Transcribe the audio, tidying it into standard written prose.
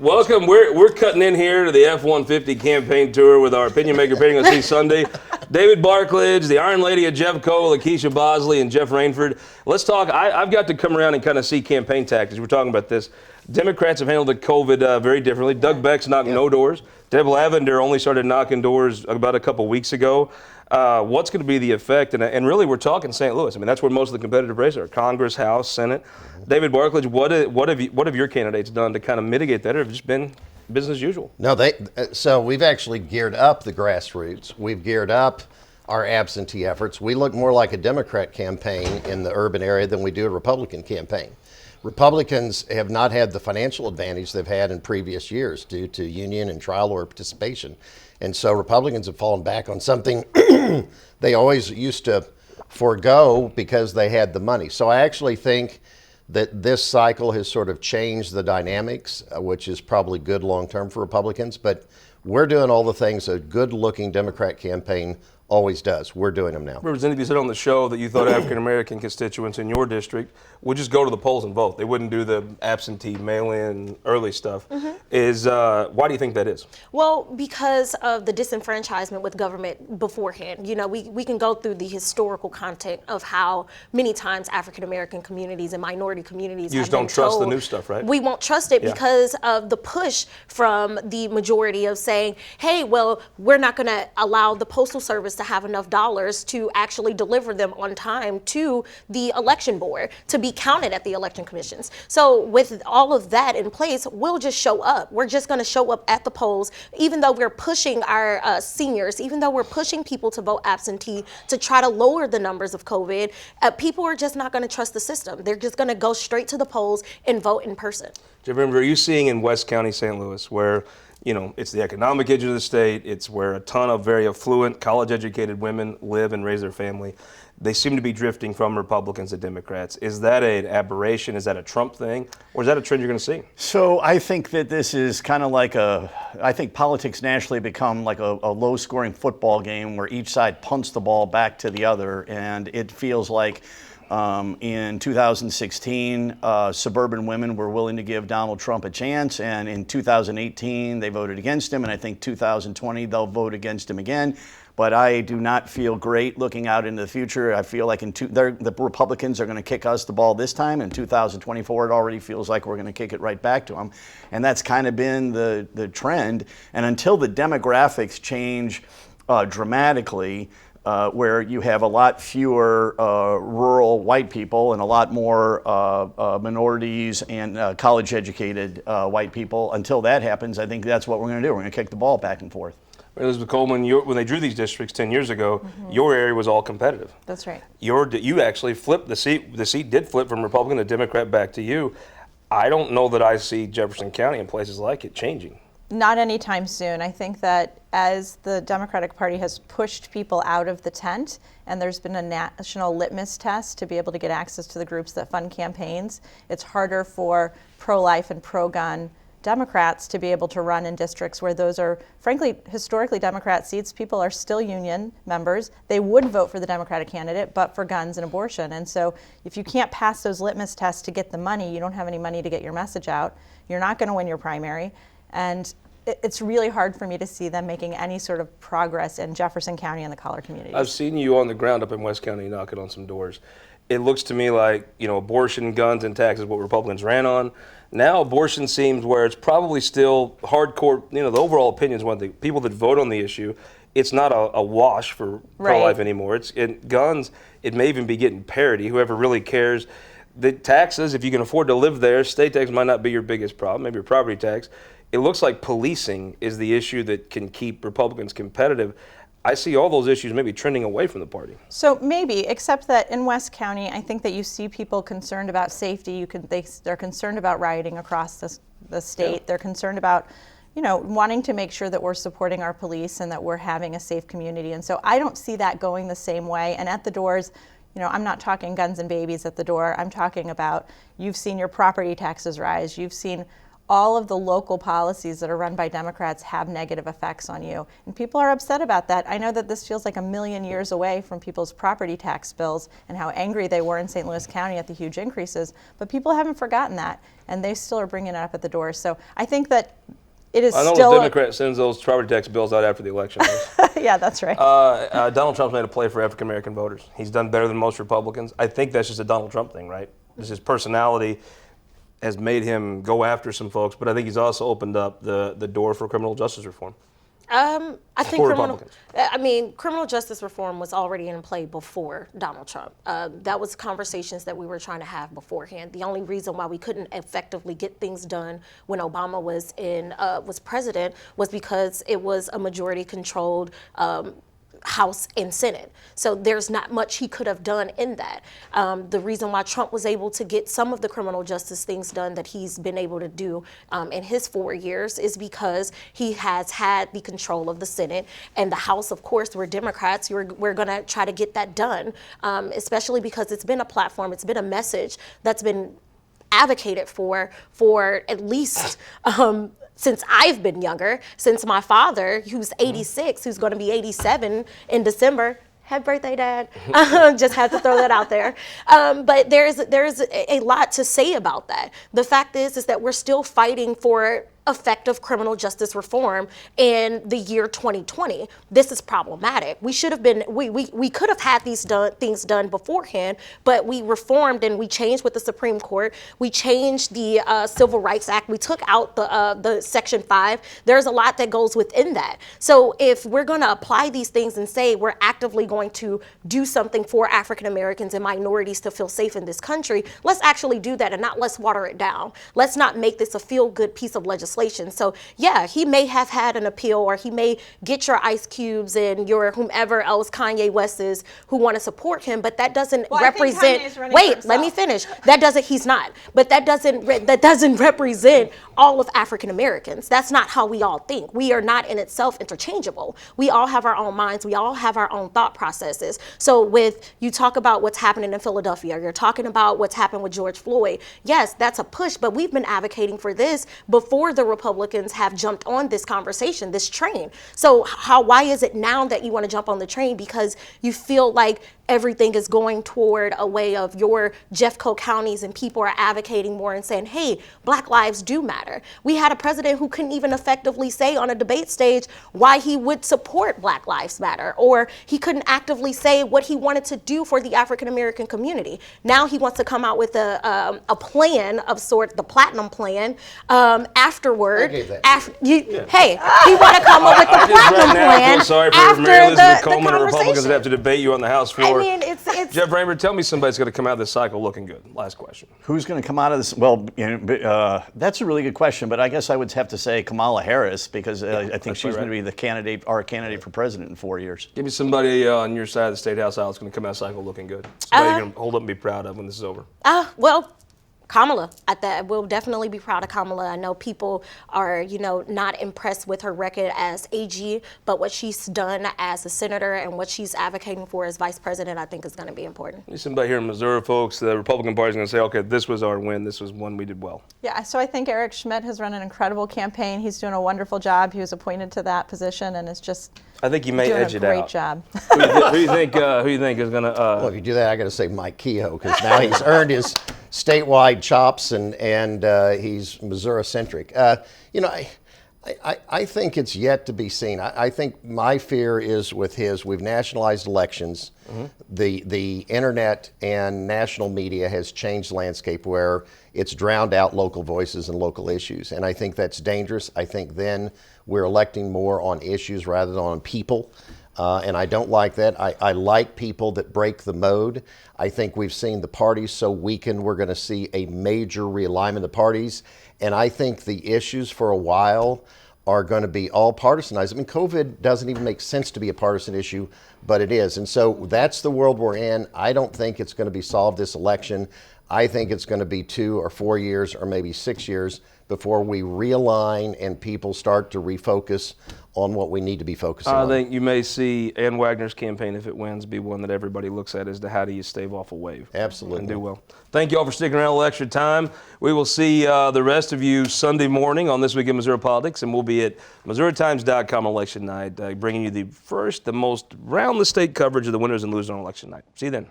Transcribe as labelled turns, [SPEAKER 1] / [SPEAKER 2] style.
[SPEAKER 1] Welcome. We're cutting in here to the F-150 campaign tour with our opinion maker appearing on See Sunday, David Barklage, the Iron Lady of Jeff Cole, LaKeySha Bosley, and Jeff Rainford. Let's talk. I've got to come around and kind of see campaign tactics. We're talking about this. Democrats have handled the COVID very differently. Doug Beck's knocked no doors. Deb Lavender only started knocking doors about a couple weeks ago. What's going to be the effect? And really, we're talking St. Louis. I mean, that's where most of the competitive races are: Congress, House, Senate. David Barklage, what have your candidates done to kind of mitigate that, or have it just been business as usual?
[SPEAKER 2] No, so we've actually geared up the grassroots. We've geared up our absentee efforts. We look more like a Democrat campaign in the urban area than we do a Republican campaign. Republicans have not had the financial advantage they've had in previous years due to union and trial lawyer participation. And so Republicans have fallen back on something they always used to forego because they had the money. So I actually think that this cycle has sort of changed the dynamics, which is probably good long-term for Republicans. But we're doing all the things a good-looking Democrat campaign always does. We're doing them now.
[SPEAKER 1] Representative, you said on the show that you thought African-American constituents in your district would just go to the polls and vote. They wouldn't do the absentee, mail-in, early stuff. Why do you think that is?
[SPEAKER 3] Well, because of the disenfranchisement with government beforehand. You know, we can go through the historical content of how many times African-American communities and minority communities
[SPEAKER 1] You
[SPEAKER 3] have
[SPEAKER 1] just don't
[SPEAKER 3] been
[SPEAKER 1] trust
[SPEAKER 3] told,
[SPEAKER 1] the new stuff, right?
[SPEAKER 3] We won't trust it because of the push from the majority of saying, hey, well, we're not going to allow the Postal Service to have enough dollars to actually deliver them on time to the election board to be counted at the election commissions. So with all of that in place, we'll just show up. We're just going to show up at the polls, even though we're pushing our seniors, even though we're pushing people to vote absentee to try to lower the numbers of COVID. People are just not going to trust the system. They're just going to go straight to the polls and vote in person.
[SPEAKER 1] Jeff, remember, are you seeing in West County, St. Louis, where it's the economic edge of the state, it's where a ton of very affluent, college-educated women live and raise their family. They seem to be drifting from Republicans to Democrats. Is that an aberration? Is that a Trump thing? Or is that a trend you're going to see?
[SPEAKER 4] So I think that this is kind of like I think politics nationally become like a low-scoring football game where each side punts the ball back to the other, and it feels like in 2016, suburban women were willing to give Donald Trump a chance, and in 2018, they voted against him, and I think 2020, they'll vote against him again. But I do not feel great looking out into the future. I feel like the Republicans are going to kick us the ball this time. In 2024, it already feels like we're going to kick it right back to them. And that's kind of been the trend. And until the demographics change dramatically, where you have a lot fewer rural white people and a lot more minorities and college-educated white people. Until that happens, I think that's what we're going to do. We're going to kick the ball back and forth.
[SPEAKER 1] Elizabeth Coleman, when they drew these districts 10 years ago, your area was all competitive.
[SPEAKER 5] That's right.
[SPEAKER 1] You actually flipped the seat. The seat did flip from Republican to Democrat back to you. I don't know that I see Jefferson County and places like it changing.
[SPEAKER 5] Not anytime soon. I think that as the Democratic Party has pushed people out of the tent and there's been a national litmus test to be able to get access to the groups that fund campaigns, it's harder for pro-life and pro-gun Democrats to be able to run in districts where those are, frankly, historically Democrat seats. People are still union members. They would vote for the Democratic candidate, but for guns and abortion. And so if you can't pass those litmus tests to get the money, you don't have any money to get your message out, you're not going to win your primary. And it's really hard for me to see them making any sort of progress in Jefferson County and the collar communities.
[SPEAKER 1] I've seen you on the ground up in West County knocking on some doors. It looks to me like, abortion, guns, and taxes, what Republicans ran on. Now abortion seems where it's probably still hardcore, the overall opinion is one thing. People that vote on the issue, it's not a wash for pro-life anymore. Guns, it may even be getting parity, whoever really cares. The taxes, if you can afford to live there, state tax might not be your biggest problem, maybe your property tax. It looks like policing is the issue that can keep Republicans competitive. I see all those issues maybe trending away from the party.
[SPEAKER 5] So maybe, except that in West County, I think that you see people concerned about safety. They're concerned about rioting across the state. Yeah. They're concerned about, wanting to make sure that we're supporting our police and that we're having a safe community. And so I don't see that going the same way. And at the doors, I'm not talking guns and babies at the door. I'm talking about you've seen your property taxes rise. You've seen all of the local policies that are run by Democrats have negative effects on you. And people are upset about that. I know that this feels like a million years away from people's property tax bills and how angry they were in St. Louis County at the huge increases, but people haven't forgotten that, and they still are bringing it up at the door. So I think that it is
[SPEAKER 1] I know
[SPEAKER 5] still
[SPEAKER 1] the Democrat sends those property tax bills out after the election.
[SPEAKER 5] yeah, that's right.
[SPEAKER 1] Donald Trump's made a play for African American voters. He's done better than most Republicans. I think that's just a Donald Trump thing, right? Just his personality has made him go after some folks, but I think he's also opened up the door for criminal justice reform.
[SPEAKER 3] I think
[SPEAKER 1] For
[SPEAKER 3] criminal.
[SPEAKER 1] Republicans.
[SPEAKER 3] Criminal justice reform was already in play before Donald Trump. That was conversations that we were trying to have beforehand. The only reason why we couldn't effectively get things done when Obama was president was because it was a majority-controlled House and Senate. So there's not much he could have done in that. The reason why Trump was able to get some of the criminal justice things done that he's been able to do in his 4 years is because he has had the control of the Senate and the House. Of course, we're Democrats. We're going to try to get that done, especially because it's been a platform, it's been a message that's been advocated for at least since I've been younger, since my father, who's 86, who's going to be 87 in December. Happy birthday, Dad. Just had to throw that out there. But there's a lot to say about that. The fact is that we're still fighting for effective criminal justice reform in the year 2020. This is problematic. We should have been, we could have had these things done beforehand, but we reformed and we changed with the Supreme Court. We changed the Civil Rights Act. We took out the Section 5. There's a lot that goes within that. So if we're going to apply these things and say we're actively going to do something for African Americans and minorities to feel safe in this country, let's actually do that and not let's water it down. Let's not make this a feel-good piece of legislation. So yeah, he may have had an appeal, or he may get your Ice Cubes and your whomever else Kanye West is who want to support him, but that doesn't represent. Wait, let me finish. That doesn't. He's not. But that doesn't represent all of African Americans. That's not how we all think. We are not in itself interchangeable. We all have our own minds. We all have our own thought processes. So with you talk about what's happening in Philadelphia, you're talking about what's happened with George Floyd. Yes, that's a push, but we've been advocating for this before the Republicans have jumped on this conversation, this train. So why is it now that you want to jump on the train? Because you feel like everything is going toward a way of your Jeffco counties and people are advocating more and saying, hey, Black lives do matter. We had a president who couldn't even effectively say on a debate stage why he would support Black Lives Matter, or he couldn't actively say what he wanted to do for the African American community. Now he wants to come out with a plan of sort, the Platinum Plan, afterward. Hey, he want to come up with the Platinum Plan
[SPEAKER 1] sorry for
[SPEAKER 3] after
[SPEAKER 1] Mary Elizabeth
[SPEAKER 3] the
[SPEAKER 1] Coleman and Republicans that
[SPEAKER 3] conversation.
[SPEAKER 1] have to debate you on the House floor.
[SPEAKER 3] I mean, it's
[SPEAKER 1] Jeff Rainford, tell me somebody's going to come out of this cycle looking good. Last question.
[SPEAKER 4] Who's going to come out of this? Well, that's a really good question, but I guess I would have to say Kamala Harris, because I think she's going to be our candidate for president in 4 years.
[SPEAKER 1] Give me somebody on your side of the State House aisle that's going to come out of the cycle looking good. Somebody you're going to hold up and be proud of when this is over.
[SPEAKER 3] Well, Kamala. We'll definitely be proud of Kamala. I know people are, not impressed with her record as AG, but what she's done as a senator and what she's advocating for as vice president, I think is going to be important.
[SPEAKER 1] Somebody here in Missouri, folks, the Republican Party is going to say, okay, this was our win. This was one we did well.
[SPEAKER 5] Yeah, so I think Eric Schmidt has run an incredible campaign. He's doing a wonderful job. He was appointed to that position and is just
[SPEAKER 1] I think you may
[SPEAKER 5] doing
[SPEAKER 1] edge
[SPEAKER 5] a
[SPEAKER 1] it
[SPEAKER 5] great
[SPEAKER 1] out.
[SPEAKER 5] job.
[SPEAKER 1] Who do you think is going to?
[SPEAKER 2] Well, if you do that, I got to say Mike Kehoe, because now he's earned his statewide chops and he's Missouri-centric. I think it's yet to be seen. I think my fear is with we've nationalized elections. Mm-hmm. The internet and national media has changed the landscape where it's drowned out local voices and local issues. And I think that's dangerous. I think then we're electing more on issues rather than on people. And I don't like that. I like people that break the mode. I think we've seen the parties so weakened, we're going to see a major realignment of the parties. And I think the issues for a while are going to be all partisanized. I mean, COVID doesn't even make sense to be a partisan issue, but it is. And so that's the world we're in. I don't think it's going to be solved this election. I think it's going to be 2 or 4 years or maybe 6 years before we realign and people start to refocus on what we need to be focusing
[SPEAKER 1] I
[SPEAKER 2] on.
[SPEAKER 1] think you may see Ann Wagner's campaign, if it wins, be one that everybody looks at as to how do you stave off a wave.
[SPEAKER 2] Absolutely.
[SPEAKER 1] And do well. Thank you all for sticking around a little extra time. We will see the rest of you Sunday morning on This Week in Missouri Politics, and we'll be at MissouriTimes.com election night, bringing you the most round the state coverage of the winners and losers on election night. See you then.